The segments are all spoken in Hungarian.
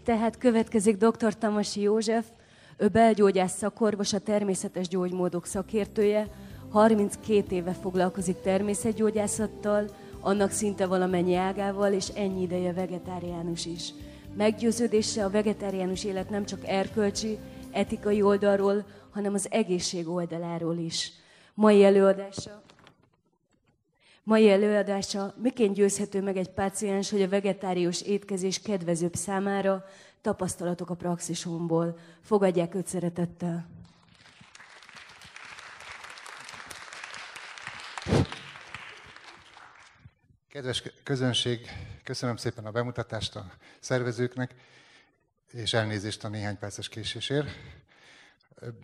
Tehát következik dr. Tamasi József, ő belgyógyász szakorvos, a természetes gyógymódok szakértője, 32 éve foglalkozik természetgyógyászattal, annak szinte valamennyi ágával, és ennyi ideje vegetáriánus is. Meggyőződése a vegetáriánus élet nem csak erkölcsi, etikai oldalról, hanem az egészség oldaláról is. Mai előadása miként győzhető meg egy páciens, hogy a vegetárius étkezés kedvezőbb számára, tapasztalatok a praxisomból. Fogadják őt szeretettel! Kedves közönség, köszönöm szépen a bemutatást a szervezőknek, és elnézést a néhány perces késésért.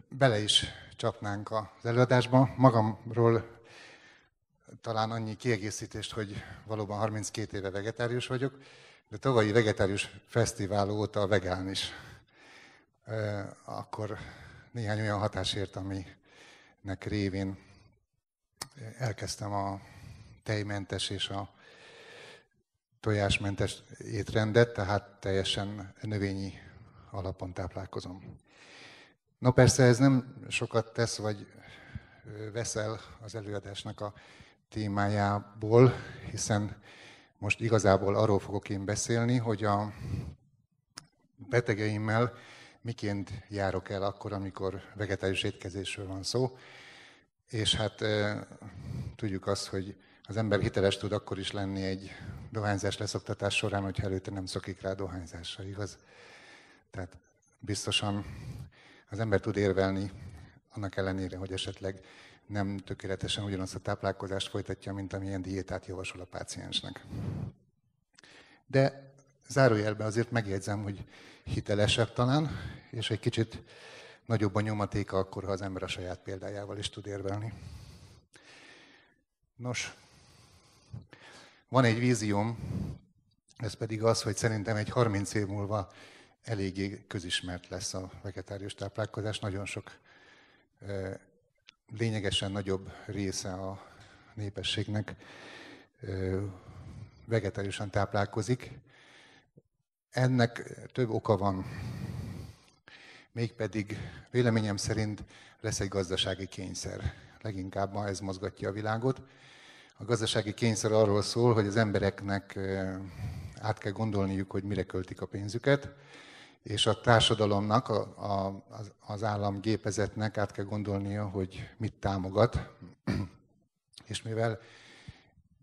Bele is csapnánk az előadásba. Magamról talán annyi kiegészítést, hogy valóban 32 éve vegetárius vagyok, de tavalyi vegetárius fesztivál óta vegán is. Akkor néhány olyan hatás ért, aminek révén elkezdtem a tejmentes és a tojásmentes étrendet, tehát teljesen növényi alapon táplálkozom. No persze ez nem sokat tesz, vagy veszel az előadásnak a témájából, hiszen most igazából arról fogok én beszélni, hogy a betegeimmel miként járok el akkor, amikor vegetárius étkezésről van szó. És hát tudjuk azt, hogy az ember hiteles tud akkor is lenni egy dohányzás leszoktatás során, hogyha előtte nem szokik rá dohányzásra, igaz? Tehát biztosan az ember tud érvelni annak ellenére, hogy esetleg nem tökéletesen ugyanazt a táplálkozást folytatja, mint amilyen diétát javasol a páciensnek. De zárójelben azért megjegyzem, hogy hitelesebb talán, és egy kicsit nagyobb a nyomatéka akkor, ha az ember a saját példájával is tud érvelni. Nos, van egy vízióm, ez pedig az, hogy szerintem egy 30 év múlva eléggé közismert lesz a vegetárius táplálkozás. Nagyon sok lényegesen nagyobb része a népességnek vegetáriusan táplálkozik. Ennek több oka van. Mégpedig véleményem szerint lesz egy gazdasági kényszer. Leginkább ma ez mozgatja a világot. A gazdasági kényszer arról szól, hogy az embereknek át kell gondolniuk, hogy mire költik a pénzüket, és a társadalomnak, az államgépezetnek át kell gondolnia, hogy mit támogat. És mivel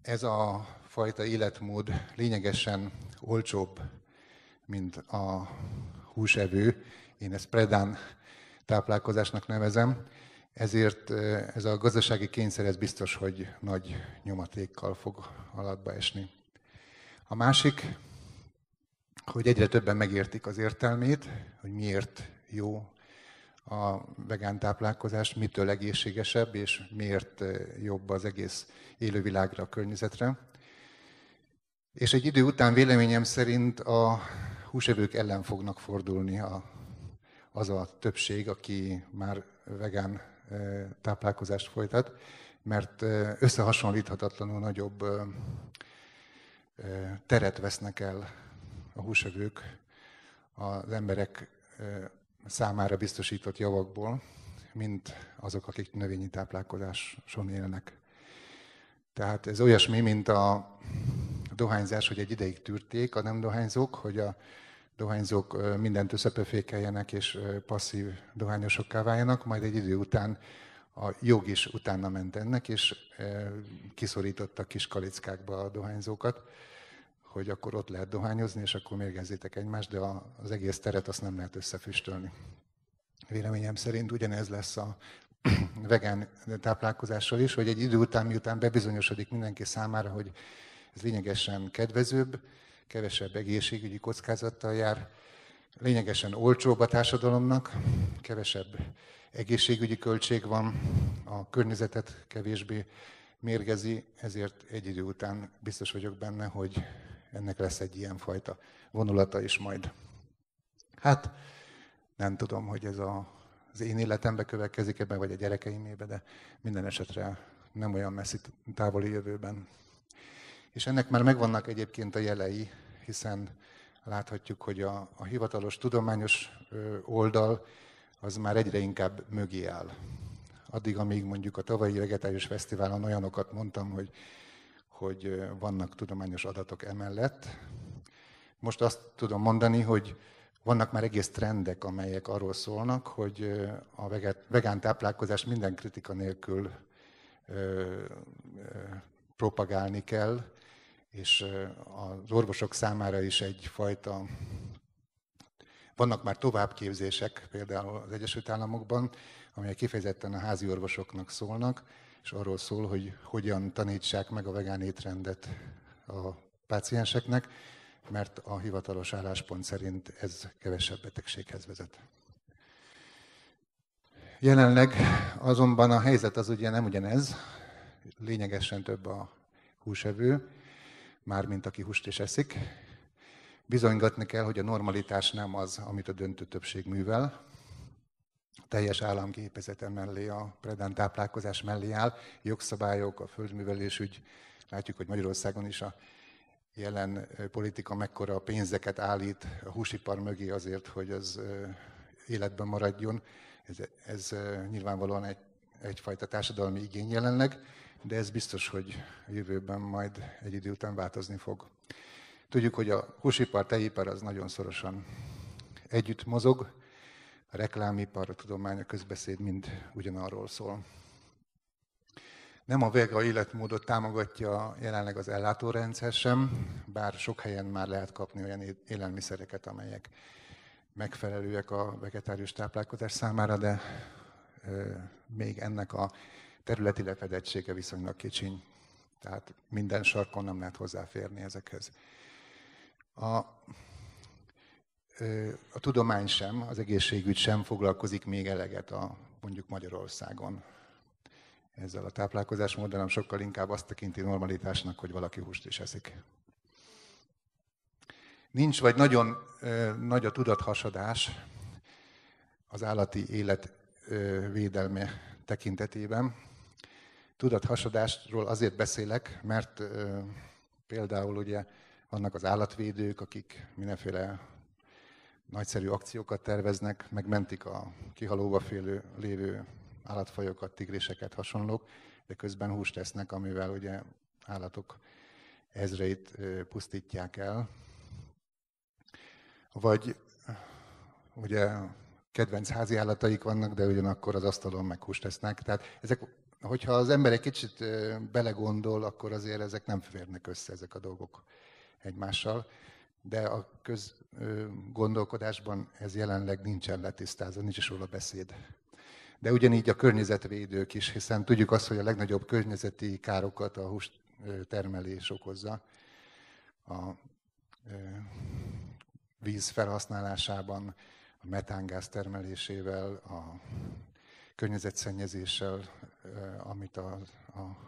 ez a fajta életmód lényegesen olcsóbb, mint a húsevő, én ezt predán táplálkozásnak nevezem, ezért ez a gazdasági kényszer ez biztos, hogy nagy nyomatékkal fog alatba esni. A másik, hogy egyre többen megértik az értelmét, hogy miért jó a vegán táplálkozás, mitől egészségesebb, és miért jobb az egész élővilágra, a környezetre. És egy idő után véleményem szerint a húsevők ellen fognak fordulni az a többség, aki már vegán táplálkozást folytat, mert összehasonlíthatatlanul nagyobb teret vesznek el a húsevők az emberek számára biztosított javakból, mint azok, akik növényi táplálkozáson élnek. Tehát ez olyasmi, mint a dohányzás, hogy egy ideig tűrték a nem dohányzók, hogy a dohányzók mindent összepöfékeljenek és passzív dohányosokká váljanak, majd egy idő után a jog is utána ment ennek, és kiszorítottak kis kalickákba a dohányzókat, hogy akkor ott lehet dohányozni, és akkor mérgezzétek egymást, de az egész teret azt nem lehet összefüstölni. Véleményem szerint ugyanez lesz a vegán táplálkozással is, hogy egy idő után, miután bebizonyosodik mindenki számára, hogy ez lényegesen kedvezőbb, kevesebb egészségügyi kockázattal jár, lényegesen olcsóbb a társadalomnak, kevesebb egészségügyi költség van, a környezetet kevésbé mérgezi, ezért egy idő után biztos vagyok benne, hogy ennek lesz egy ilyen fajta vonulata is majd. Hát nem tudom, hogy ez az én életembe következik ebben, vagy a gyerekeimébe, de minden esetre nem olyan messzi távoli jövőben. És ennek már megvannak egyébként a jelei, hiszen a láthatjuk, hogy a hivatalos tudományos oldal az már egyre inkább mögé áll. Addig, amíg mondjuk a tavalyi vegetárius fesztiválon olyanokat mondtam, hogy vannak tudományos adatok emellett. Most azt tudom mondani, hogy vannak már egész trendek, amelyek arról szólnak, hogy a vegán táplálkozást minden kritika nélkül propagálni kell, és az orvosok számára is egyfajta... Vannak már továbbképzések, például az Egyesült Államokban, amelyek kifejezetten a házi orvosoknak szólnak, és arról szól, hogy hogyan tanítsák meg a vegán étrendet a pácienseknek, mert a hivatalos álláspont szerint ez kevesebb betegséghez vezet. Jelenleg azonban a helyzet az ugye nem ugyanez, lényegesen több a húsevő, mármint aki húst is eszik. Bizonygatni kell, hogy a normalitás nem az, amit a döntő többség művel. A teljes államgépezet mellé, a predán táplálkozás mellé áll, jogszabályok, a földművelésügy. Látjuk, hogy Magyarországon is a jelen politika mekkora pénzeket állít a húsipar mögé azért, hogy az életben maradjon. Ez nyilvánvalóan egyfajta társadalmi igény jelenleg, de ez biztos, hogy a jövőben majd egy idő után változni fog. Tudjuk, hogy a húsipar, tejipar az nagyon szorosan együtt mozog, a reklámipar, a tudomány, a közbeszéd mind ugyanarról szól. Nem a vega életmódot támogatja jelenleg az ellátórendszer sem, bár sok helyen már lehet kapni olyan élelmiszereket, amelyek megfelelőek a vegetárius táplálkozás számára, de még ennek a területi lefedettsége viszonylag kicsiny. Tehát minden sarkon nem lehet hozzáférni ezekhez. A tudomány sem, az egészségügy sem foglalkozik még eleget mondjuk Magyarországon ezzel a táplálkozásmóddal, hanem sokkal inkább azt tekinti normalitásnak, hogy valaki húst is eszik. Nincs, vagy nagyon nagy a tudathasadás az állati élet védelme tekintetében. Tudathasadásról azért beszélek, mert például ugye vannak az állatvédők, akik mindenféle nagyszerű akciókat terveznek, megmentik a kihalóba lévő állatfajokat, tigriseket, hasonlók, de közben húst esznek, amivel ugye állatok ezreit pusztítják el. Vagy ugye kedvenc házi állataik vannak, de ugyanakkor az asztalon meg húst esznek. Tehát ezek, hogyha az ember egy kicsit belegondol, akkor azért ezek nem férnek össze, ezek a dolgok egymással. De a közgondolkodásban ez jelenleg nincsen letisztázva, nincs is róla beszéd. De ugyanígy a környezetvédők is, hiszen tudjuk azt, hogy a legnagyobb környezeti károkat a hústermelés okozza. A víz felhasználásában, a metángáz termelésével, a környezetszennyezéssel, amit a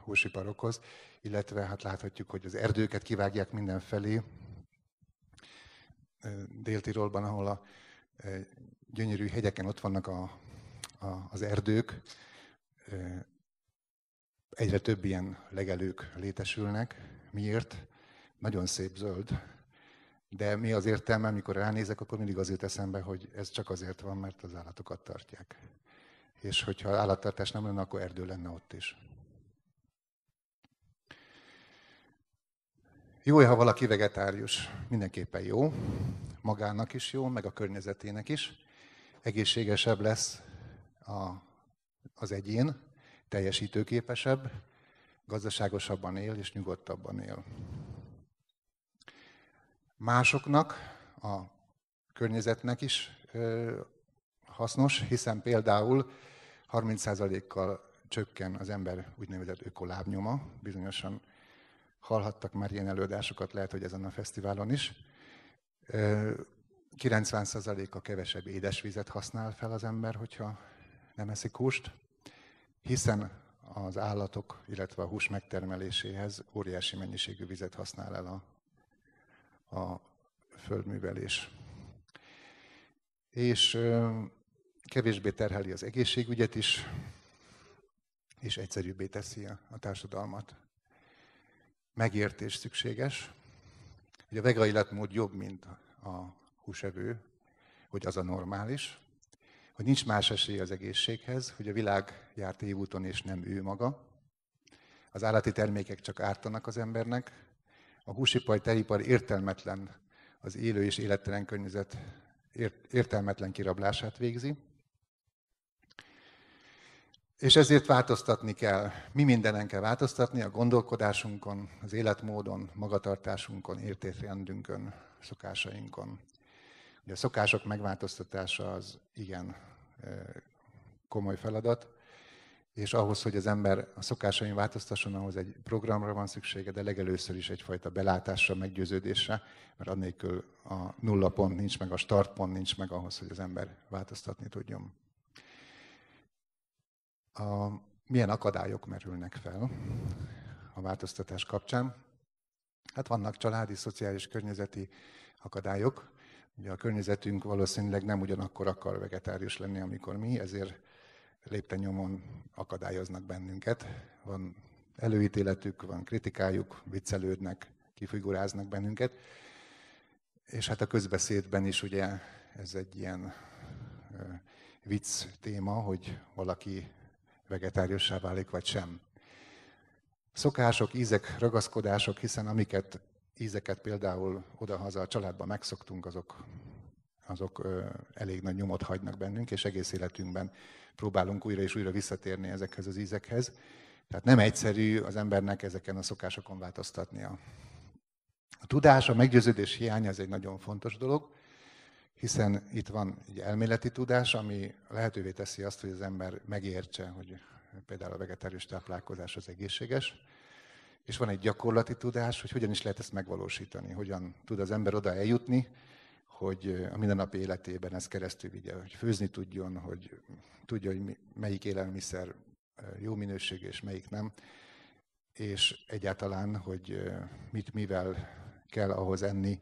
húsipar okoz, illetve hát láthatjuk, hogy az erdőket kivágják mindenfelé. Dél-Tirolban, ahol a gyönyörű hegyeken ott vannak az erdők, egyre több ilyen legelők létesülnek. Miért? Nagyon szép zöld. De mi az értelme, amikor ránézek, akkor mindig az jut eszembe, hogy ez csak azért van, mert az állatokat tartják. És hogyha állattartás nem lenne, akkor erdő lenne ott is. Jó, ha valaki vegetárius. Mindenképpen jó. Magának is jó, meg a környezetének is. Egészségesebb lesz az egyén, teljesítőképesebb, gazdaságosabban él és nyugodtabban él. Másoknak, a környezetnek is hasznos, hiszen például 30%-kal csökken az ember úgynevezett ökolábnyoma. Bizonyosan hallhattak már ilyen előadásokat, lehet, hogy ezen a fesztiválon is. 90%-a kevesebb édesvizet használ fel az ember, hogyha nem eszik húst, hiszen az állatok, illetve a hús megtermeléséhez óriási mennyiségű vizet használ el a földművelés. És kevésbé terheli az egészségügyet is, és egyszerűbbé teszi a társadalmat. Megértés szükséges, hogy a vega életmód jobb, mint a húsevő, hogy az a normális, hogy nincs más esély az egészséghez, hogy a világ jár tévúton és nem ő maga. Az állati termékek csak ártanak az embernek. A húsipar, tejipar értelmetlen, az élő és élettelen környezet értelmetlen kirablását végzi. És ezért változtatni kell. Mi mindenen kell változtatni, a gondolkodásunkon, az életmódon, magatartásunkon, értékrendünkön, szokásainkon. Ugye a szokások megváltoztatása az igen komoly feladat, és ahhoz, hogy az ember a szokásain változtasson, ahhoz egy programra van szüksége, de legelőször is egyfajta belátásra, meggyőződésre, mert annélkül a nulla pont nincs meg, a startpont nincs meg ahhoz, hogy az ember változtatni tudjon. Milyen akadályok merülnek fel a változtatás kapcsán? Hát vannak családi, szociális, környezeti akadályok. Ugye a környezetünk valószínűleg nem ugyanakkor akar vegetárius lenni, amikor mi, ezért lépten-nyomon akadályoznak bennünket. Van előítéletük, van kritikájuk, viccelődnek, kifiguráznak bennünket. És hát a közbeszédben is ugye ez egy ilyen vicc téma, hogy valaki vegetáriussá válik, vagy sem. Szokások, ízek, ragaszkodások, hiszen ízeket például odahaza a családban megszoktunk, azok elég nagy nyomot hagynak bennünk, és egész életünkben próbálunk újra és újra visszatérni ezekhez az ízekhez. Tehát nem egyszerű az embernek ezeken a szokásokon változtatnia. A tudás, a meggyőződés hiánya ez egy nagyon fontos dolog, hiszen itt van egy elméleti tudás, ami lehetővé teszi azt, hogy az ember megértse, hogy például a vegetárius táplálkozás az egészséges, és van egy gyakorlati tudás, hogy hogyan is lehet ezt megvalósítani, hogyan tud az ember oda eljutni, hogy a mindennapi életében ezt keresztül vigye, hogy főzni tudjon, hogy tudja, hogy melyik élelmiszer jó minőség és melyik nem, és egyáltalán, hogy mit mivel kell ahhoz enni,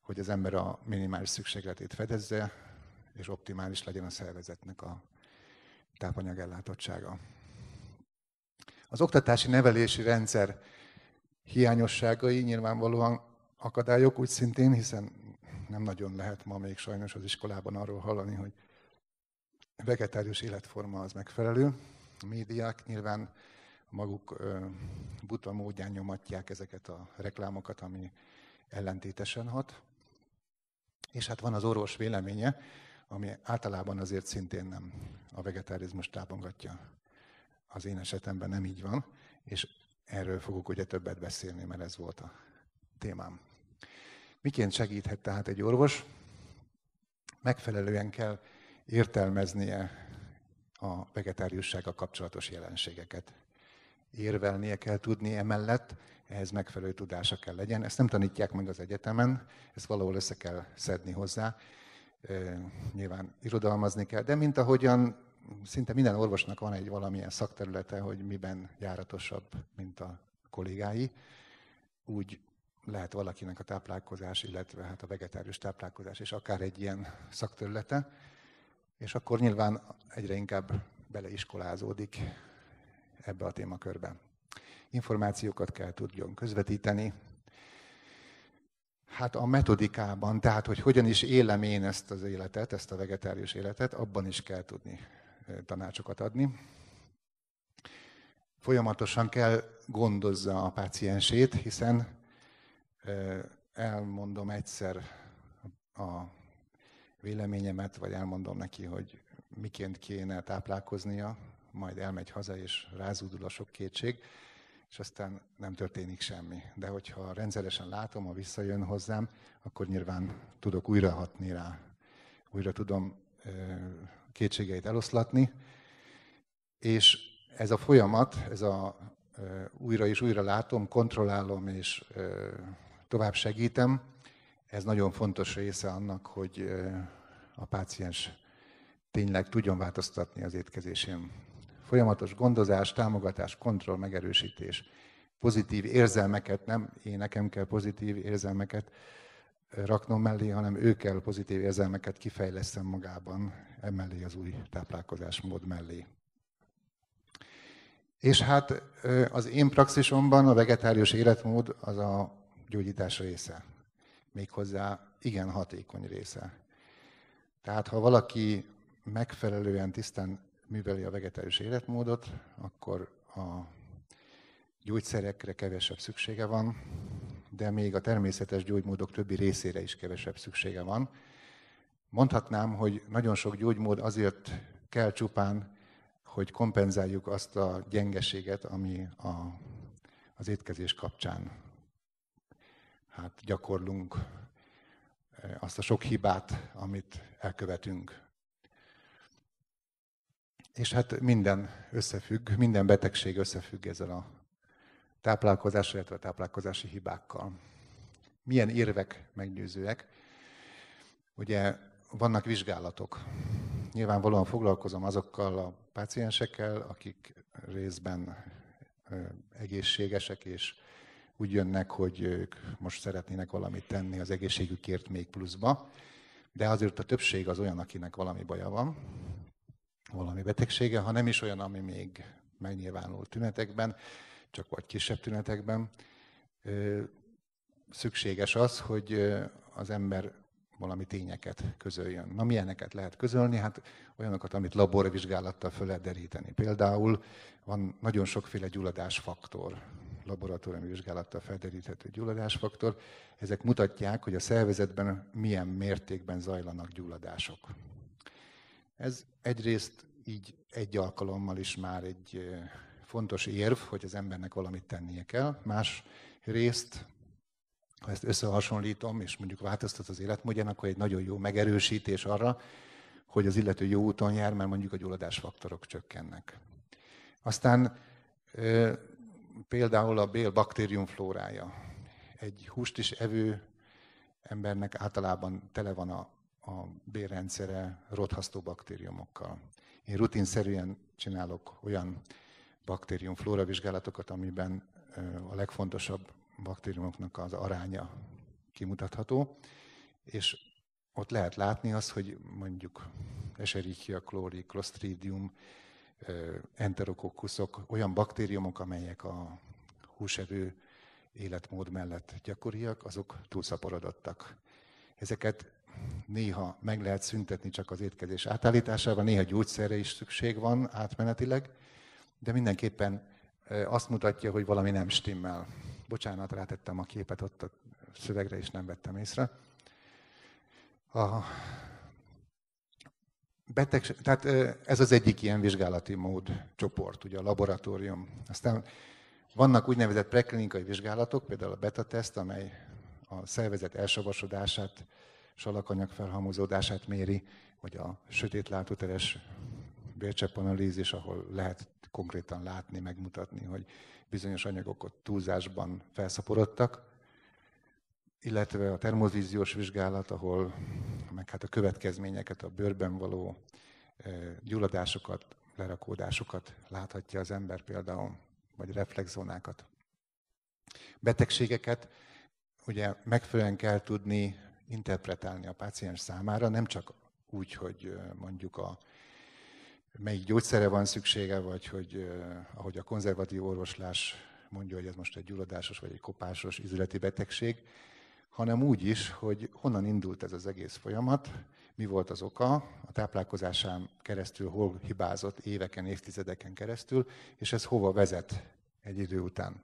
hogy az ember a minimális szükségletét fedezze, és optimális legyen a szervezetnek a tápanyagellátottsága. Az oktatási nevelési rendszer hiányosságai nyilvánvalóan akadályok úgy szintén, hiszen nem nagyon lehet ma még sajnos az iskolában arról hallani, hogy vegetárius életforma az megfelelő. A médiák nyilván maguk buta módján nyomatják ezeket a reklámokat, ami ellentétesen hat. És hát van az orvos véleménye, ami általában azért szintén nem a vegetarizmust támogatja. Az én esetemben nem így van, és erről fogok ugye többet beszélni, mert ez volt a témám. Miként segíthet tehát egy orvos? Megfelelően kell értelmeznie a vegetáriussággal kapcsolatos jelenségeket. Érvelnie kell tudni emellett, ehhez megfelelő tudása kell legyen. Ezt nem tanítják meg az egyetemen, ezt valahol össze kell szedni hozzá. Nyilván irodalmazni kell, de mint ahogyan szinte minden orvosnak van egy valamilyen szakterülete, hogy miben járatosabb, mint a kollégái, úgy lehet valakinek a táplálkozás, illetve hát a vegetárius táplálkozás és akár egy ilyen szakterülete, és akkor nyilván egyre inkább beleiskolázódik ebbe a témakörbe. Információkat kell tudjon közvetíteni. Hát a metodikában, tehát hogy hogyan is élem én ezt az életet, ezt a vegetárius életet, abban is kell tudni tanácsokat adni. Folyamatosan kell gondozza a páciensét, hiszen elmondom egyszer a véleményemet, vagy elmondom neki, hogy miként kéne táplálkoznia, majd elmegy haza, és rázúdul a sok kétség, és aztán nem történik semmi. De hogyha rendszeresen látom, ha visszajön hozzám, akkor nyilván tudok újra hatni rá. Újra tudom kétségeit eloszlatni, és ez a folyamat, ez a újra és újra látom, kontrollálom és tovább segítem, ez nagyon fontos része annak, hogy a páciens tényleg tudjon változtatni az étkezésén. Folyamatos gondozás, támogatás, kontroll, megerősítés, pozitív érzelmeket, nem nekem kell pozitív érzelmeket raknom mellé, hanem ő kell pozitív érzelmeket kifejlesztem magában, emellé az új táplálkozásmód mellé. És hát az én praxisomban a vegetárius életmód az a gyógyítás része. méghozzá igen hatékony része. Tehát ha valaki megfelelően tisztán műveli a vegetárius életmódot, akkor a gyógyszerekre kevesebb szüksége van, de még a természetes gyógymódok többi részére is kevesebb szüksége van. Mondhatnám, hogy nagyon sok gyógymód azért kell csupán, hogy kompenzáljuk azt a gyengeséget, ami az étkezés kapcsán gyakorlunk, azt a sok hibát, amit elkövetünk. És hát minden összefügg, minden betegség összefügg ezzel a táplálkozással, illetve a táplálkozási hibákkal. Milyen érvek meggyőzőek? Ugye vannak vizsgálatok. Nyilvánvalóan foglalkozom azokkal a páciensekkel, akik részben egészségesek, és úgy jönnek, hogy ők most szeretnének valamit tenni az egészségükért még pluszba, de azért a többség az olyan, akinek valami baja van, valami betegsége, ha nem is olyan, ami még megnyilvánul tünetekben, csak vagy kisebb tünetekben. Szükséges az, hogy az ember valami tényeket közöljön. Na, milyeneket lehet közölni? Hát olyanokat, amit laborvizsgálattal föl lehet deríteni. Például van nagyon sokféle gyulladásfaktor, laboratóriumi vizsgálattal felderíthető gyulladásfaktor. Ezek mutatják, hogy a szervezetben milyen mértékben zajlanak gyulladások. Ez egyrészt így egy alkalommal is már egy fontos érv, hogy az embernek valamit tennie kell. Másrészt, ha ezt összehasonlítom, és mondjuk változtat az életmódján, akkor egy nagyon jó megerősítés arra, hogy az illető jó úton jár, mert mondjuk a gyulladásfaktorok csökkennek. Aztán például a bél baktériumflórája. Egy húst is evő embernek általában tele van a bélrendszere rothasztó baktériumokkal. Én rutinszerűen csinálok olyan baktériumflóra vizsgálatokat, amiben a legfontosabb baktériumoknak az aránya kimutatható, és ott lehet látni azt, hogy mondjuk Escherichia coli, Clostridium, Enterokokkuszok, olyan baktériumok, amelyek a húsevő életmód mellett gyakoriak, azok túlszaporodottak. Ezeket néha meg lehet szüntetni csak az étkezés átállításával, néha gyógyszerre is szükség van átmenetileg, de mindenképpen azt mutatja, hogy valami nem stimmel. Bocsánat, rátettem a képet ott a szövegre, és nem vettem észre. Tehát ez az egyik ilyen vizsgálati mód csoport, ugye a laboratórium. Aztán vannak úgynevezett preklinikai vizsgálatok, például a beta-teszt, amely a szervezet elsavasodását, salakanyag felhalmozódását méri, vagy a sötétlátóteres bélcseppanalízis, ahol lehet konkrétan látni, megmutatni, hogy bizonyos anyagok ott túlzásban felszaporodtak, illetve a termovíziós vizsgálat, ahol meg hát a következményeket, a bőrben való gyulladásokat, lerakódásokat láthatja az ember például, vagy reflexzónákat. Betegségeket ugye megfelelően kell tudni interpretálni a páciens számára, nem csak úgy, hogy mondjuk melyik gyógyszerre van szüksége, vagy hogy ahogy a konzervatív orvoslás mondja, hogy ez most egy gyulladásos vagy egy kopásos ízületi betegség, hanem úgy is, hogy honnan indult ez az egész folyamat, mi volt az oka, a táplálkozásán keresztül hol hibázott éveken, évtizedeken keresztül, és ez hova vezet egy idő után.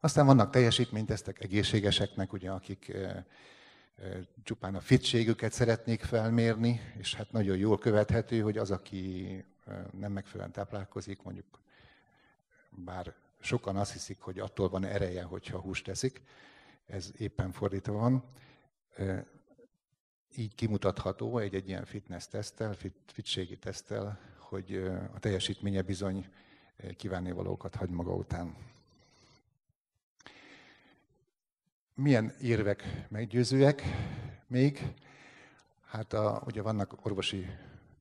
Aztán vannak teljesítménytesztek egészségeseknek, ugye, akik csupán a fitségüket szeretnék felmérni, és hát nagyon jól követhető, hogy az, aki nem megfelelően táplálkozik, mondjuk bár sokan azt hiszik, hogy attól van ereje, hogyha húst teszik, ez éppen fordítva van. Így kimutatható egy ilyen fitness teszttel, fitségi teszttel, hogy a teljesítménye bizony kívánnivalókat hagy maga után. Milyen érvek meggyőzőek még? Hát ugye vannak orvosi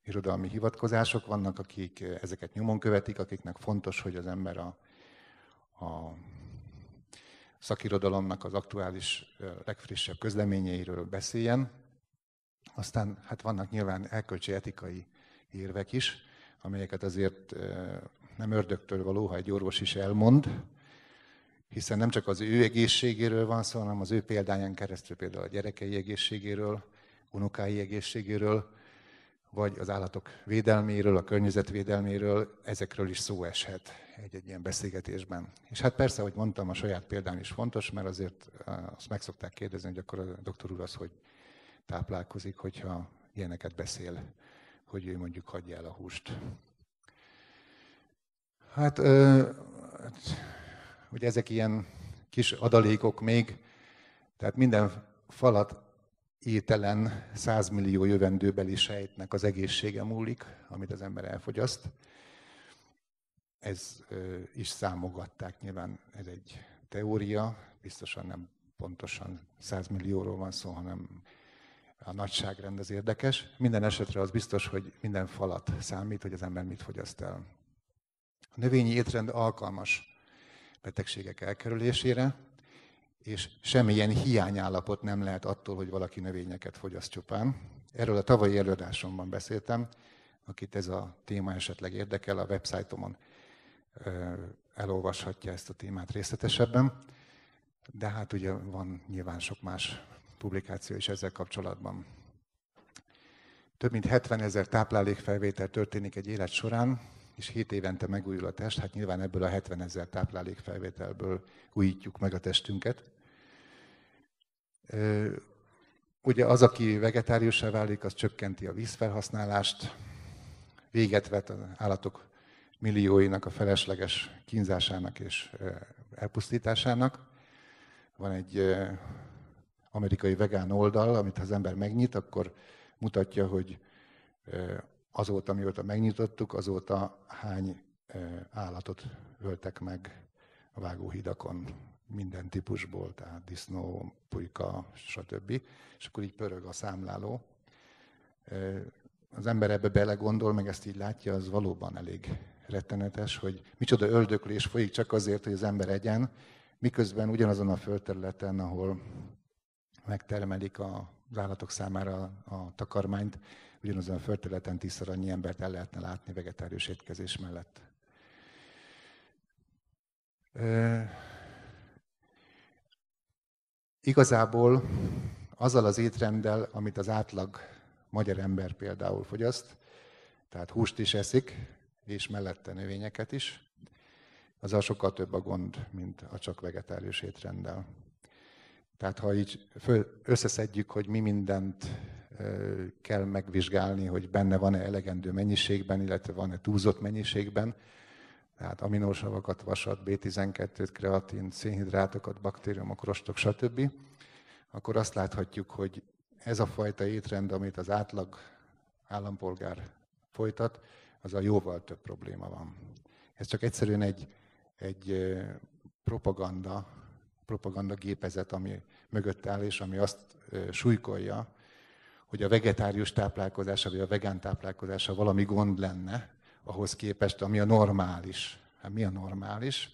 irodalmi hivatkozások, vannak, akik ezeket nyomon követik, akiknek fontos, hogy az ember a szakirodalomnak az aktuális, legfrissebb közleményeiről beszéljen. Aztán hát vannak nyilván erkölcsi etikai érvek is, amelyeket azért nem ördögtől való, ha egy orvos is elmond, hiszen nem csak az ő egészségéről van szó, hanem az ő példáján keresztül például a gyerekei egészségéről, unokái egészségéről, vagy az állatok védelméről, a környezet védelméről, ezekről is szó eshet egy ilyen beszélgetésben. És hát persze, ahogy mondtam, a saját példám is fontos, mert azért azt meg szokták kérdezni, hogy akkor a doktor úr az, hogy táplálkozik, hogyha ilyeneket beszél, hogy ő mondjuk hagyja el a húst. Hát ugye ezek ilyen kis adalékok még, tehát minden falat ételen 100 millió jövendőbeli sejtnek az egészsége múlik, amit az ember elfogyaszt. Ez is számogatták, nyilván ez egy teória, biztosan nem pontosan 100 millióról van szó, hanem a nagyságrend az érdekes. Minden esetre az biztos, hogy minden falat számít, hogy az ember mit fogyaszt el. A növényi étrend alkalmas betegségek elkerülésére, és semmilyen hiányállapot nem lehet attól, hogy valaki növényeket fogyaszt csupán. Erről a tavalyi előadásomban beszéltem, akit ez a téma esetleg érdekel, a websájtomon elolvashatja ezt a témát részletesebben, de hát ugye van nyilván sok más publikáció is ezzel kapcsolatban. Több mint 70 000 táplálékfelvétel történik egy élet során, és 7 évente megújul a test, hát nyilván ebből a 70 000 táplálékfelvételből újítjuk meg a testünket. Ugye az, aki vegetáriussá válik, az csökkenti a vízfelhasználást, véget vet az állatok millióinak a felesleges kínzásának és elpusztításának. Van egy amerikai vegán oldal, amit ha az ember megnyit, akkor mutatja, hogy azóta, mióta megnyitottuk, azóta hány állatot öltek meg a vágóhídakon, minden típusból, tehát disznó, pulyka, stb. És akkor így pörög a számláló. Az ember ebbe belegondol, meg ezt így látja, az valóban elég rettenetes, hogy micsoda öldöklés folyik csak azért, hogy az ember egyen, miközben ugyanazon a földterületen, ahol megtermelik az állatok számára a takarmányt, ugyanazon a földterületen 10-szer annyi embert el lehetne látni vegetárius étkezés mellett. Igazából azzal az étrenddel, amit az átlag magyar ember például fogyaszt, tehát húst is eszik, és mellette növényeket is, azzal sokkal több a gond, mint a csak vegetárius étrenddel. Tehát ha így összeszedjük, hogy mi mindent kell megvizsgálni, hogy benne van-e elegendő mennyiségben, illetve van-e túlzott mennyiségben, tehát aminósavakat, vasat, B12-t, kreatint, szénhidrátokat, baktériumok, rostok, stb., akkor azt láthatjuk, hogy ez a fajta étrend, amit az átlag állampolgár folytat, az a jóval több probléma van. Ez csak egyszerűen egy propaganda gépezet, ami mögött áll, és ami azt súlykolja, hogy a vegetárius táplálkozása, vagy a vegán táplálkozása valami gond lenne, ahhoz képest, ami a normális. Hát mi a normális?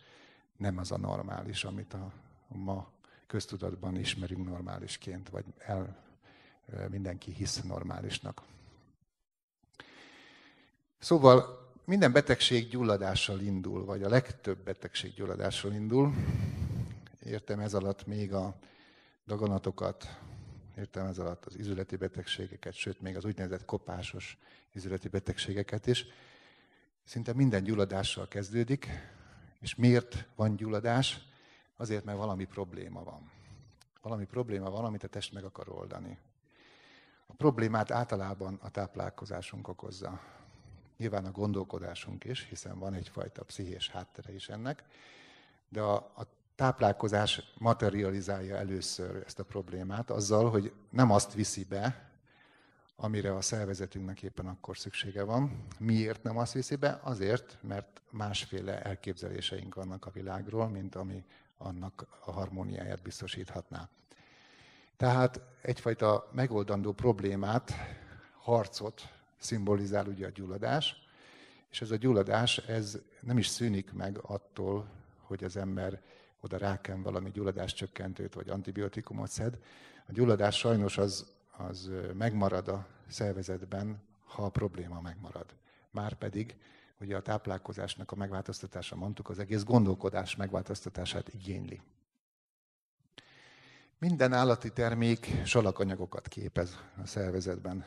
Nem az a normális, amit a ma köztudatban ismerünk normálisként, vagy mindenki hisz normálisnak. Szóval minden betegség gyulladással indul, vagy a legtöbb betegség gyulladással indul. Értem ez alatt még a daganatokat, értem ez alatt az ízületi betegségeket, sőt még az úgynevezett kopásos ízületi betegségeket is. Szinte minden gyulladással kezdődik, és miért van gyulladás? Azért, mert valami probléma van. Valami probléma van, amit a test meg akar oldani. A problémát általában a táplálkozásunk okozza. Nyilván a gondolkodásunk is, hiszen van egyfajta pszichés háttere is ennek, de a táplálkozás materializálja először ezt a problémát azzal, hogy nem azt viszi be, amire a szervezetünknek éppen akkor szüksége van. Miért nem azt viszi be? Azért, mert másféle elképzeléseink vannak a világról, mint ami annak a harmóniáját biztosíthatná. Tehát egyfajta megoldandó problémát, harcot szimbolizál ugye a gyulladás, és ez a gyulladás ez nem is szűnik meg attól, hogy az ember oda ráken valami gyulladáscsökkentőt vagy antibiotikumot szed. A gyulladás sajnos az megmarad a szervezetben, ha a probléma megmarad. Márpedig, hogy a táplálkozásnak a megváltoztatása, mondtuk, az egész gondolkodás megváltoztatását igényli. Minden állati termék salakanyagokat képez a szervezetben.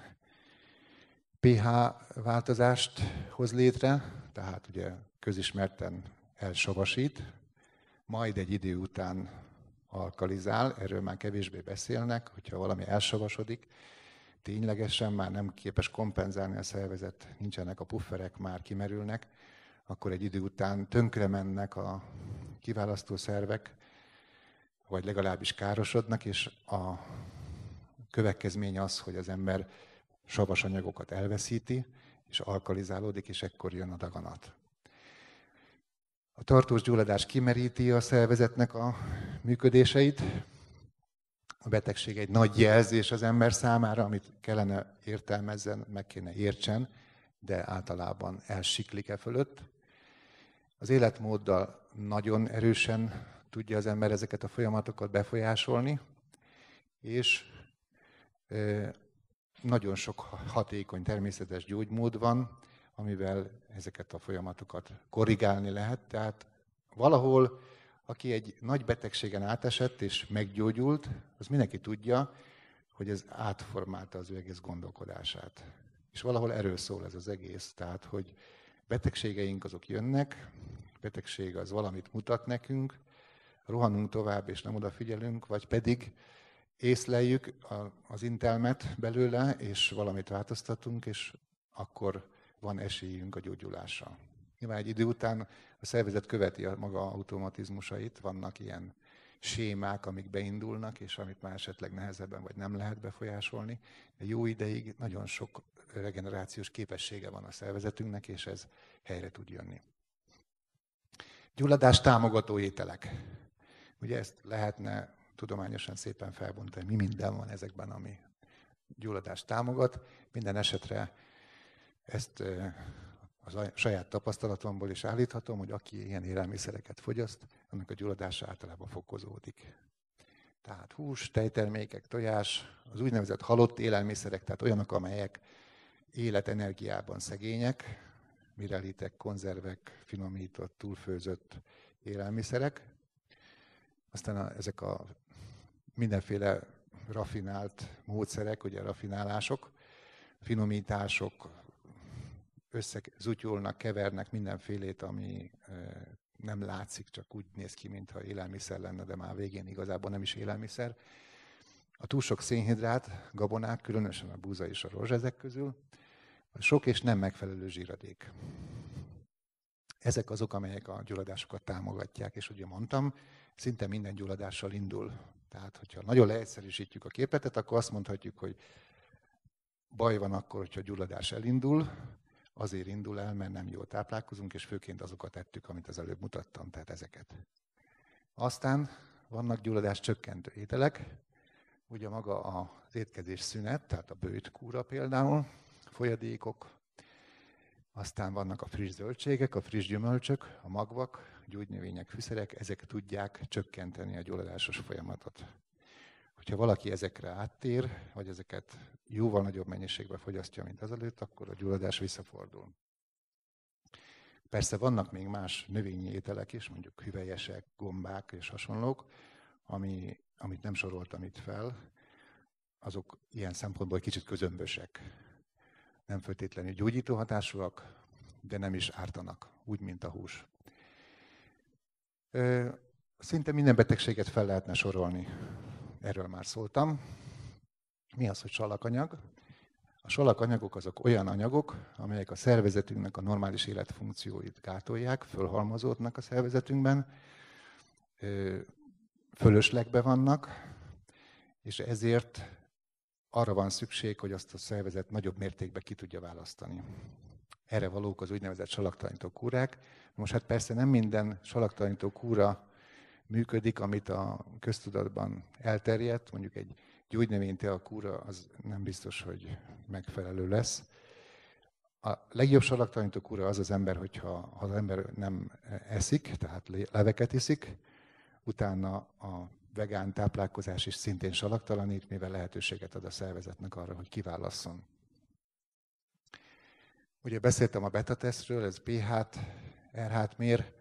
pH változást hoz létre, tehát ugye közismerten elsavasít, majd egy idő után alkalizál, erről már kevésbé beszélnek, hogyha valami elsavasodik, ténylegesen már nem képes kompenzálni a szervezet, nincsenek a pufferek, már kimerülnek, akkor egy idő után tönkre mennek a kiválasztó szervek, vagy legalábbis károsodnak, és a következmény az, hogy az ember savas anyagokat elveszíti, és alkalizálódik, és ekkor jön a daganat. A tartós gyulladás kimeríti a szervezetnek a működéseit. A betegség egy nagy jelzés az ember számára, amit kellene értelmezzen, meg kéne értsen, de általában elsiklik e fölött. Az életmóddal nagyon erősen tudja az ember ezeket a folyamatokat befolyásolni, és nagyon sok hatékony természetes gyógymód van, amivel ezeket a folyamatokat korrigálni lehet. Tehát valahol, aki egy nagy betegségen átesett és meggyógyult, az mindenki tudja, hogy ez átformálta az ő egész gondolkodását. És valahol erről szól ez az egész. Tehát, hogy betegségeink azok jönnek, betegség az valamit mutat nekünk, rohanunk tovább és nem odafigyelünk, vagy pedig észleljük az intelmet belőle, és valamit változtatunk, és akkor van esélyünk a gyógyulásra. Nyilván egy idő után a szervezet követi a maga automatizmusait, vannak ilyen sémák, amik beindulnak, és amit már esetleg nehezebben vagy nem lehet befolyásolni. De jó ideig nagyon sok regenerációs képessége van a szervezetünknek, és ez helyre tud jönni. Gyulladás támogató ételek. Ugye ezt lehetne tudományosan szépen felbontani, mi minden van ezekben, ami gyulladást támogat. Minden esetre ezt a saját tapasztalatomból is állíthatom, hogy aki ilyen élelmiszereket fogyaszt, annak a gyulladása általában fokozódik. Tehát hús, tejtermékek, tojás, az úgynevezett halott élelmiszerek, tehát olyanok, amelyek életenergiában szegények, mirelitek, konzervek, finomított, túlfőzött élelmiszerek. Aztán ezek a mindenféle raffinált módszerek, ugye raffinálások, finomítások, összezutyolnak, kevernek mindenfélét, ami nem látszik, csak úgy néz ki, mintha élelmiszer lenne, de már végén igazából nem is élelmiszer. A túl sok szénhidrát, gabonák, különösen a búza és a rozs ezek közül, a sok és nem megfelelő zsíradék. Ezek azok, amelyek a gyulladásokat támogatják, és ugye mondtam, szinte minden gyulladással indul. Tehát, hogyha nagyon leegyszerűsítjük a képletet, akkor azt mondhatjuk, hogy baj van akkor, hogyha a gyulladás elindul, azért indul el, mert nem jól táplálkozunk, és főként azokat ettük, amit az előbb mutattam, tehát ezeket. Aztán vannak gyulladás csökkentő ételek, ugye maga az étkezés szünet, tehát a bőjtkúra például, folyadékok, aztán vannak a friss zöldségek, a friss gyümölcsök, a magvak, gyógynövények, fűszerek, ezek tudják csökkenteni a gyulladásos folyamatot. Hogyha valaki ezekre áttér, vagy ezeket jóval nagyobb mennyiségben fogyasztja, mint azelőtt, akkor a gyulladás visszafordul. Persze vannak még más növényi ételek is, mondjuk hüvelyesek, gombák és hasonlók, amit nem soroltam itt fel, azok ilyen szempontból kicsit közömbösek. Nem feltétlenül gyógyító hatásúak, de nem is ártanak, úgy, mint a hús. Szinte minden betegséget fel lehetne sorolni. Erről már szóltam. Mi az, hogy salakanyag? A salakanyagok azok olyan anyagok, amelyek a szervezetünknek a normális életfunkcióit gátolják, fölhalmozódnak a szervezetünkben, fölöslegbe vannak, és ezért arra van szükség, hogy azt a szervezet nagyobb mértékben ki tudja választani. Erre valók az úgynevezett salaktalanító kúrák. Most hát persze nem minden salaktalanító kúra működik, amit a köztudatban elterjedt, mondjuk egy gyógynövénytea kúra az nem biztos, hogy megfelelő lesz. A legjobb salaktalanító kúra az ember, hogyha az ember nem eszik, tehát leveket iszik, utána a vegán táplálkozás is szintén salaktalanít, mivel lehetőséget ad a szervezetnek arra, hogy kiválasszon. Ugye beszéltem a beta-tesztről, ez pH-t, RH-t mér,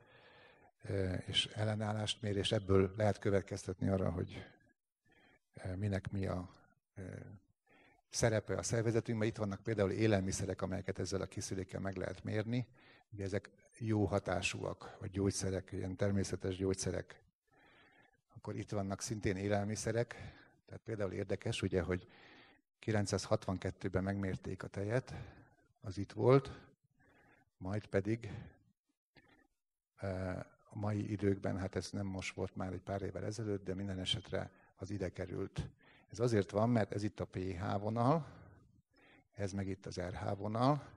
és ellenállást mér, és ebből lehet következtetni arra, hogy minek mi a szerepe a szervezetünkben. Itt vannak például élelmiszerek, amelyeket ezzel a készülékkel meg lehet mérni. Ugye ezek jó hatásúak, vagy gyógyszerek, ilyen természetes gyógyszerek. Akkor itt vannak szintén élelmiszerek. Tehát például érdekes, ugye, hogy 962-ben megmérték a tejet, az itt volt, majd pedig a mai időkben, hát ez nem most volt, már egy pár évvel ezelőtt, de minden esetre az ide került. Ez azért van, mert ez itt a pH vonal, ez meg itt az RH vonal.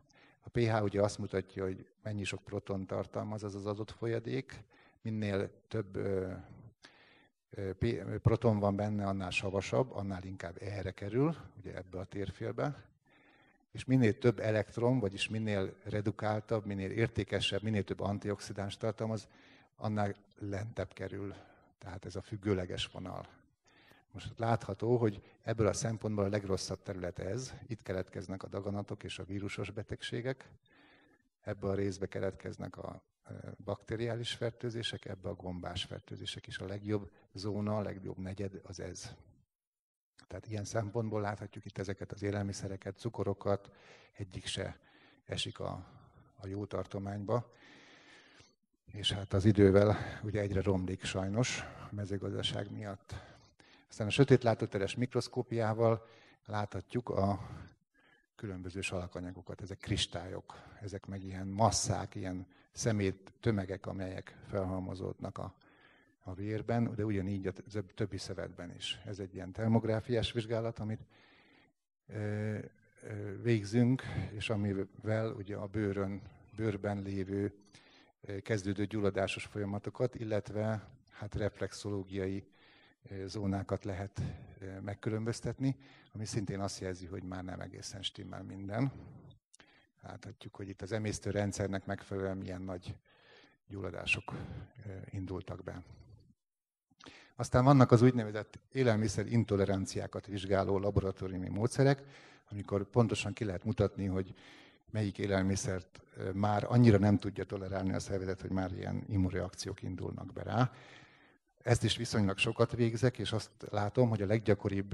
A pH ugye azt mutatja, hogy mennyi sok proton tartalmaz az adott folyadék. Minél több proton van benne, annál savasabb, annál inkább erre kerül, ugye ebbe a térfélbe. És minél több elektron, vagyis minél redukáltabb, minél értékesebb, minél több antioxidáns tartalmaz, annál lentebb kerül. Tehát ez a függőleges vonal. Most látható, hogy ebből a szempontból a legrosszabb terület ez. Itt keletkeznek a daganatok és a vírusos betegségek. Ebbe a részbe keletkeznek a bakteriális fertőzések, ebbe a gombás fertőzések is. A legjobb zóna, a legjobb negyed az ez. Tehát ilyen szempontból láthatjuk itt ezeket az élelmiszereket, cukorokat, egyik se esik a jó tartományba. És hát az idővel ugye egyre romlik sajnos a mezőgazdaság miatt. Aztán a sötétlátóteres mikroszkópiával láthatjuk a különböző salakanyagokat, ezek kristályok, ezek meg ilyen masszák, ilyen szemét tömegek, amelyek felhalmozódnak a vérben, de ugyanígy a többi szövetben is. Ez egy ilyen termográfiás vizsgálat, amit végzünk, és amivel ugye a bőrben lévő kezdődő gyulladásos folyamatokat, illetve hát reflexológiai zónákat lehet megkülönböztetni, ami szintén azt jelzi, hogy már nem egészen stimmel minden. Láthatjuk, hogy itt az emésztőrendszernek megfelelően milyen nagy gyulladások indultak be. Aztán vannak az úgynevezett élelmiszer intoleranciákat vizsgáló laboratóriumi módszerek, amikor pontosan ki lehet mutatni, hogy melyik élelmiszert már annyira nem tudja tolerálni a szervezet, hogy már ilyen immunreakciók indulnak be rá. Ezt is viszonylag sokat végzek, és azt látom, hogy a leggyakoribb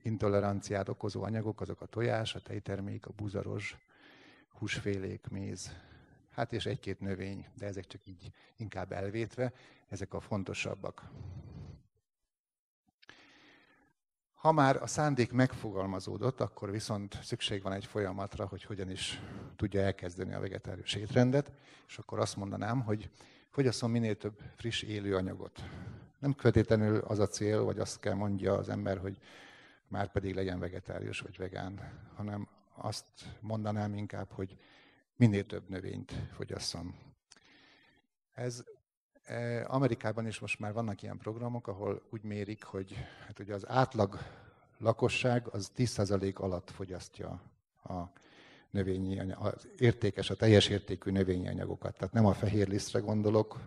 intoleranciát okozó anyagok azok a tojás, a tejtermék, a búzarozs, húsfélék, méz, hát és egy-két növény, de ezek csak így inkább elvétve, ezek a fontosabbak. Ha már a szándék megfogalmazódott, akkor viszont szükség van egy folyamatra, hogy hogyan is tudja elkezdeni a vegetárius étrendet, és akkor azt mondanám, hogy fogyasszon minél több friss élő anyagot. Nem feltétlenül az a cél, vagy azt kell mondja az ember, hogy már pedig legyen vegetárius vagy vegán, hanem azt mondanám inkább, hogy minél több növényt fogyasszon. Ez Amerikában is most már vannak ilyen programok, ahol úgy mérik, hogy hát ugye az átlag lakosság az 10% alatt fogyasztja a növényi az értékes, a teljes értékű növényi anyagokat. Tehát nem a fehér lisztre gondolok,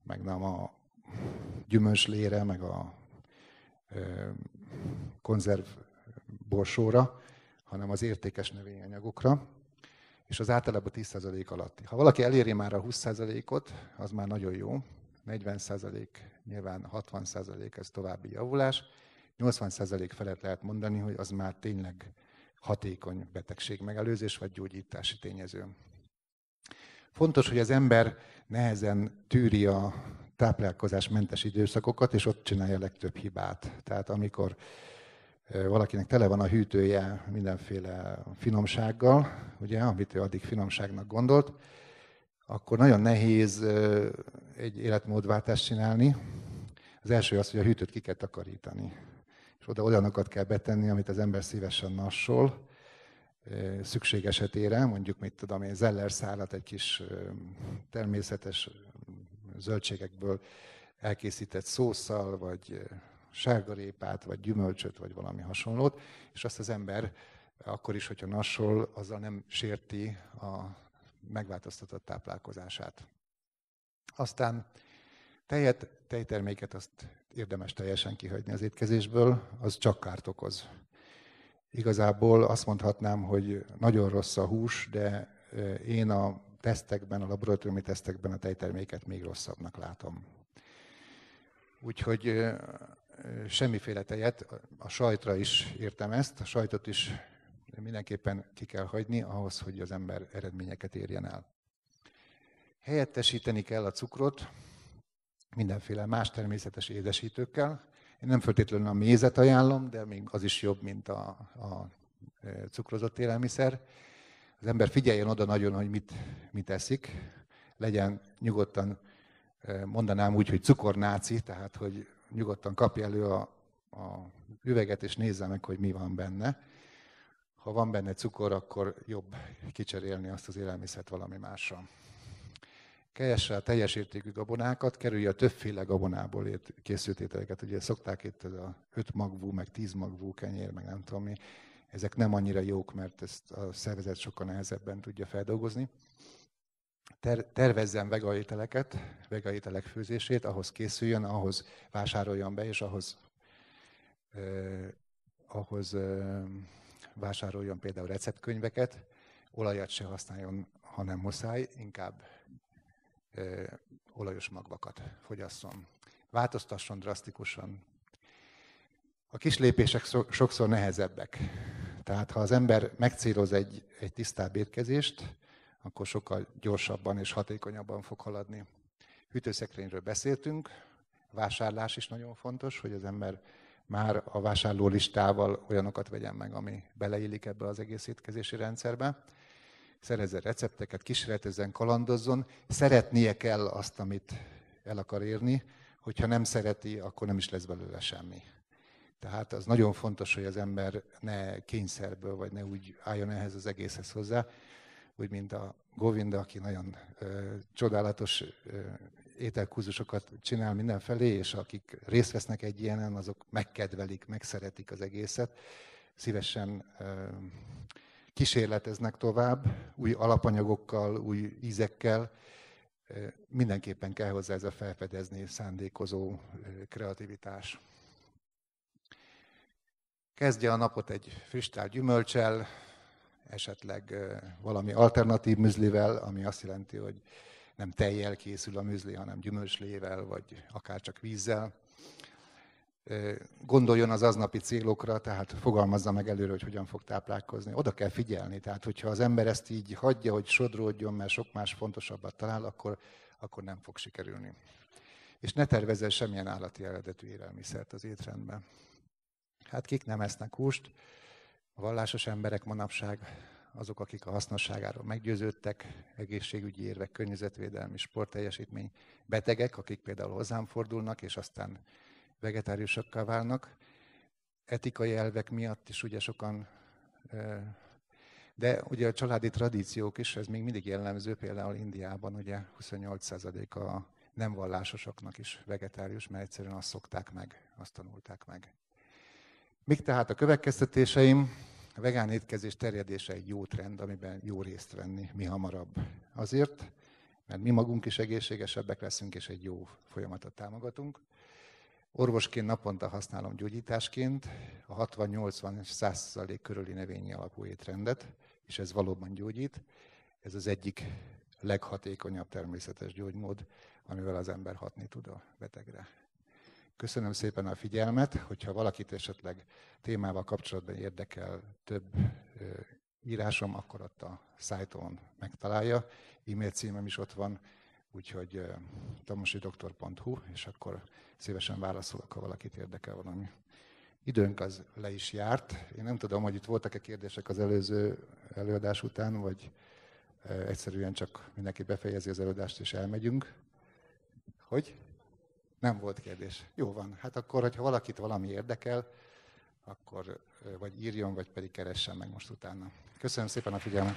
meg nem a gyümölcslére, meg a konzerv borsóra, hanem az értékes növényi anyagokra, és az általában 10% alatti. Ha valaki eléri már a 20%-ot, az már nagyon jó. 40%, nyilván 60% ez további javulás. 80% felett lehet mondani, hogy az már tényleg hatékony betegségmegelőzés vagy gyógyítási tényező. Fontos, hogy az ember nehezen tűri a táplálkozásmentes időszakokat, és ott csinálja a legtöbb hibát. Tehát amikor valakinek tele van a hűtője mindenféle finomsággal, ugye, amit ő addig finomságnak gondolt, akkor nagyon nehéz egy életmódváltást csinálni. Az első az, hogy a hűtőt ki kell takarítani. És oda olyanokat kell betenni, amit az ember szívesen nassol, szükség esetére, mondjuk mit tudom én, zellerszálat egy kis természetes zöldségekből elkészített szósszal, vagy sárgarépát, vagy gyümölcsöt, vagy valami hasonlót, és azt az ember akkor is, hogyha nassol, azzal nem sérti a megváltoztatott táplálkozását. Aztán tejterméket azt érdemes teljesen kihagyni az étkezésből, az csak kárt okoz. Igazából azt mondhatnám, hogy nagyon rossz a hús, de én a tesztekben, a laboratóriumi tesztekben a tejterméket még rosszabbnak látom. Úgyhogy semmiféle tejet, a sajtra is értem ezt, a sajtot is mindenképpen ki kell hagyni ahhoz, hogy az ember eredményeket érjen el. Helyettesíteni kell a cukrot mindenféle más természetes édesítőkkel. Én nem feltétlenül a mézet ajánlom, de még az is jobb, mint a cukrozott élelmiszer. Az ember figyeljen oda nagyon, hogy mit eszik. Legyen nyugodtan, mondanám úgy, hogy cukornáci, tehát hogy nyugodtan kapja elő a üveget és nézze meg, hogy mi van benne. Ha van benne cukor, akkor jobb kicserélni azt az élelmiszert valami másra. Keresse a teljes értékű gabonákat, kerülje a többféle gabonából készült ételeket. Ugye szokták itt ez a 5 magvú, meg 10 magvú kenyér, meg nem tudom mi. Ezek nem annyira jók, mert ezt a szervezet sokkal nehezebben tudja feldolgozni. Tervezzen vegaételeket, vegaételek főzését, ahhoz készüljön, ahhoz vásároljon be, és ahhoz vásároljon például receptkönyveket. Olajat se használjon, ha nem muszáj, inkább olajos magvakat fogyasszon. Változtasson drasztikusan. A kis lépések sokszor nehezebbek. Tehát ha az ember megcéloz egy tisztább étkezést, akkor sokkal gyorsabban és hatékonyabban fog haladni. Hűtőszekrényről beszéltünk, vásárlás is nagyon fontos, hogy az ember már a vásárló listával olyanokat vegyen meg, ami beleillik ebbe az egész étkezési rendszerbe. Szerezzen recepteket, kísérletezzen, kalandozzon. Szeretnie kell azt, amit el akar érni, hogyha nem szereti, akkor nem is lesz belőle semmi. Tehát az nagyon fontos, hogy az ember ne kényszerből, vagy ne úgy álljon ehhez az egészhez hozzá, úgy mint a Govinda, aki nagyon csodálatos ételkurzusokat csinál mindenfelé, és akik részt vesznek egy ilyenen, azok megkedvelik, megszeretik az egészet. Szívesen kísérleteznek tovább, új alapanyagokkal, új ízekkel. Mindenképpen kell hozzá ez a felfedezni, szándékozó kreativitás. Kezdje a napot egy friss tál gyümölccsel, esetleg valami alternatív műzlivel, ami azt jelenti, hogy nem tejjel készül a műzli, hanem gyümölcslével, vagy akár csak vízzel. Gondoljon az aznapi célokra, tehát fogalmazza meg előre, hogy hogyan fog táplálkozni. Oda kell figyelni, tehát hogyha az ember ezt így hagyja, hogy sodródjon, mert sok más fontosabbat talál, akkor nem fog sikerülni. És ne tervezzen semmilyen állati eredetű élelmiszert az étrendben. Hát kik nem esznek húst? A vallásos emberek manapság, azok, akik a hasznosságáról meggyőződtek, egészségügyi érvek, környezetvédelmi, sportteljesítmény, betegek, akik például hozzám fordulnak, és aztán vegetáriusokká válnak. Etikai elvek miatt is ugye sokan, de ugye a családi tradíciók is, ez még mindig jellemző, például Indiában ugye 28% a nem vallásosoknak is vegetárius, mert egyszerűen azt szokták meg, azt tanulták meg. Mik tehát a következtetéseim? A vegán étkezés terjedése egy jó trend, amiben jó részt venni mi hamarabb. Azért, mert mi magunk is egészségesebbek leszünk, és egy jó folyamatot támogatunk. Orvosként naponta használom gyógyításként a 60-80-100% körüli növényi alapú étrendet, és ez valóban gyógyít. Ez az egyik leghatékonyabb természetes gyógymód, amivel az ember hatni tud a betegre. Köszönöm szépen a figyelmet, hogyha valakit esetleg témával kapcsolatban érdekel több írásom, akkor ott a szájton megtalálja. E-mail címem is ott van, úgyhogy tamosidoktor.hu, és akkor szívesen válaszolok, ha valakit érdekel valami. Időnk az le is járt. Én nem tudom, hogy itt voltak-e kérdések az előző előadás után, vagy egyszerűen csak mindenki befejezi az előadást, és elmegyünk. Hogy? Nem volt kérdés. Jó van. Hát akkor, hogyha valakit valami érdekel, akkor vagy írjon, vagy pedig keressen meg most utána. Köszönöm szépen a figyelmet.